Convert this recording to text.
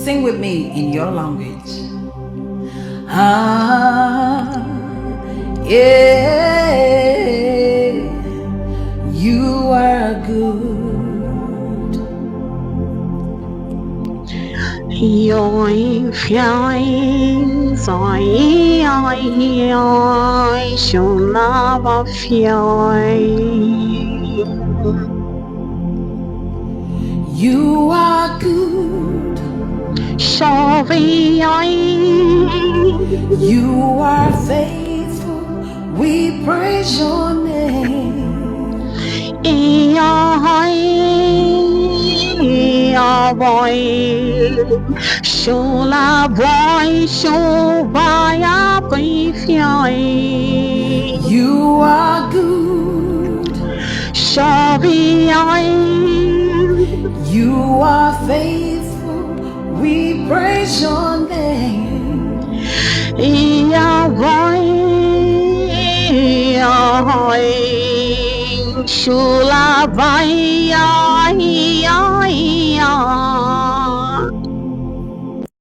Sing with me in your language. Ah, yeah, you are good. Yoi fiai zoi ai yoi shunava fioi. You are good. Shavi ai. You are faithful. We praise your name. Boy, Shula boy, Shubaya Pifioi. You are good. Shavi You are faithful. We praise your name. Shula Vaya